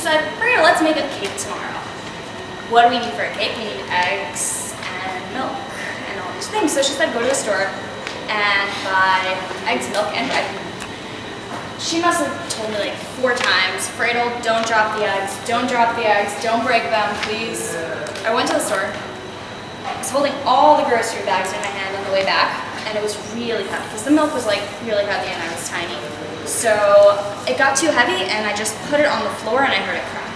said, Freidel, let's make a cake tomorrow. What do we need for a cake? We need eggs and milk and all these things. So she said, go to the store and buy eggs, milk, and bread. She must have told me like 4 times, Freidel, don't drop the eggs, don't drop the eggs, don't break them, please. I went to the store. I was holding all the grocery bags in my hand on the way back, and it was really heavy because the milk was like really heavy and I was tiny. So it got too heavy and I just put it on the floor and I heard it crack.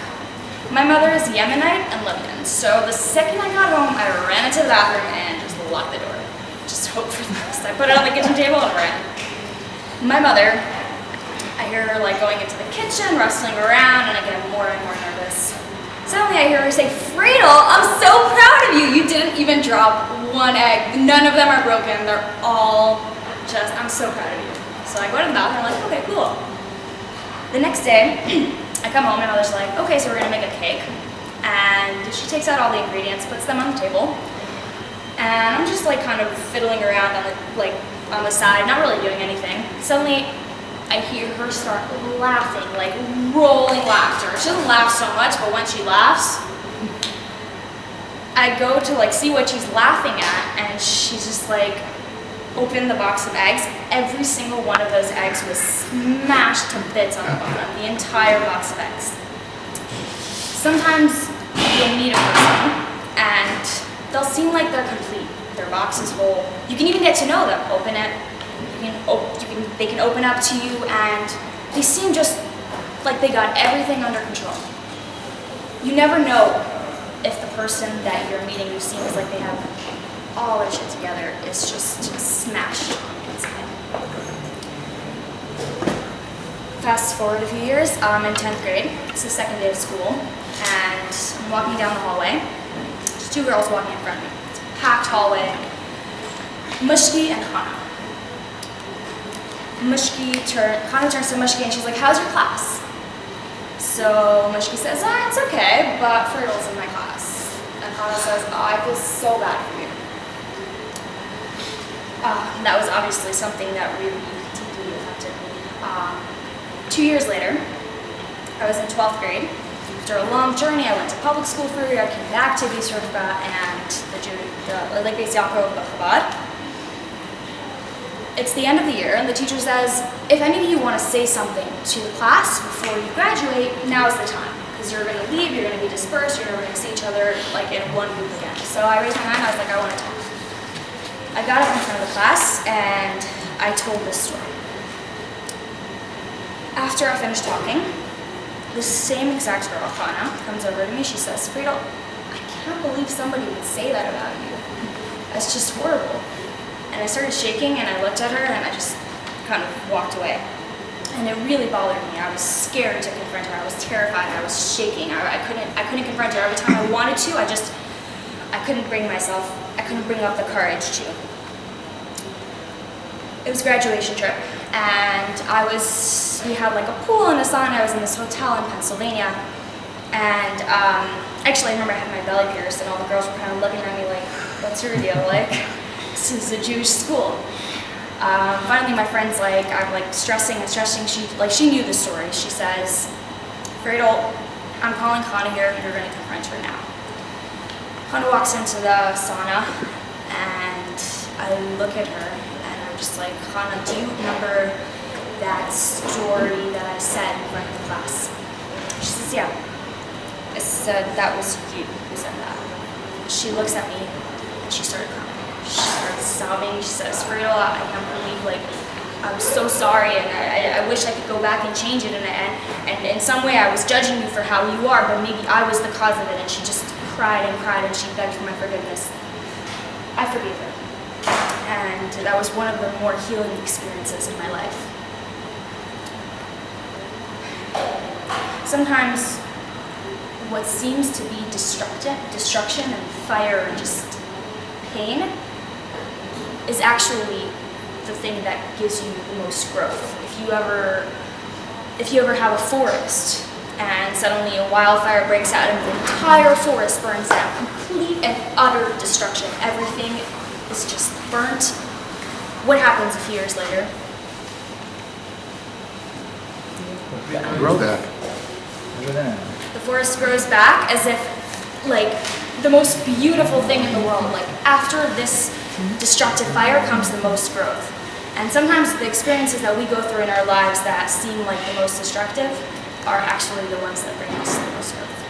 My mother is Yemenite and Lebanon, so the second I got home, I ran into the bathroom and just locked the door. Just hope for the best. I put it on the kitchen table and ran. My mother, I hear her like going into the kitchen, rustling around, and I get more and more nervous. Suddenly I hear her say, Freidel, I'm so proud of you. You didn't even drop one egg. None of them are broken. They're all just, I'm so proud of you. So I go to the bathroom, I'm like, okay, cool. The next day, I come home and mother's like, okay, so we're gonna make a cake. And she takes out all the ingredients, puts them on the table. And I'm just like kind of fiddling around on the side, not really doing anything. Suddenly, I hear her start laughing, like rolling laughter. She doesn't laugh so much, but when she laughs, I go to like see what she's laughing at, and she's just like, opened the box of eggs. Every single one of those eggs was smashed to bits on the bottom, the entire box of eggs. Sometimes you'll meet a person, and they'll seem like they're complete. Their box is whole. You can even get to know them. Open it. They can open up to you, and they seem just like they got everything under control. You never know if the person that you're meeting who seems like they have all their shit together is just smashed on the inside. Fast forward a few years, I'm in 10th grade. It's the second day of school, and I'm walking down the hallway. There's 2 girls walking in front of me. It's a packed hallway. Mushki and Hana. Hana turns to Mushki and she's like, how's your class? So Mushki says, it's okay, but Freidel's in my class. And Hana says, I feel so bad for you. That was obviously something that really deeply affected me. 2 years later, I was in 12th grade. After a long journey, I went to public school for a year. I came back to Icebreaker and the Lake Base Yaakov Chabad. It's the end of the year, and the teacher says, if any of you want to say something to the class before you graduate, now is the time. Because you're going to leave, you're going to be dispersed, you're never going to see each other like in one group again. So I raised my hand, I was like, I want to talk. I got up in front of the class, and I told this story. After I finished talking, the same exact girl, Hana, comes over to me. She says, Freidel, I can't believe somebody would say that about you. That's just horrible. And I started shaking, and I looked at her, and I just kind of walked away. And it really bothered me. I was scared to confront her. I was terrified. I was shaking. I couldn't confront her. Every time I wanted to, I couldn't bring up the courage to. It was a graduation trip, and we had like a pool and a sauna. I was in this hotel in Pennsylvania, and actually I remember I had my belly pierced, and all the girls were kind of looking at me like, what's your deal? Like, this is a Jewish school. Finally my friend's like, I'm like stressing and stressing. She knew the story. She says, Freidel, I'm calling Hana here, you're gonna confront her now. Hana walks into the sauna, and I look at her, and I'm just like, Hana, do you remember that story that I said in front of the class? She says, yeah. I said, that was you who said that. She looks at me, and she started crying. She started sobbing. She says, Freidel, I can't believe, like, I'm so sorry, and I wish I could go back and change it, and in some way I was judging you for how you are, but maybe I was the cause of it. And she just cried, and she begged for my forgiveness. I forgave her. And that was one of the more healing experiences in my life. Sometimes what seems to be destruction and fire and just pain is actually the thing that gives you the most growth. If you ever have a forest and suddenly a wildfire breaks out and the entire forest burns down, complete and utter destruction, everything is just burnt, what happens a few years later? Growth. forest grows back as if like the most beautiful thing in the world. Like after this destructive fire comes the most growth. And sometimes the experiences that we go through in our lives that seem like the most destructive are actually the ones that bring us the most growth.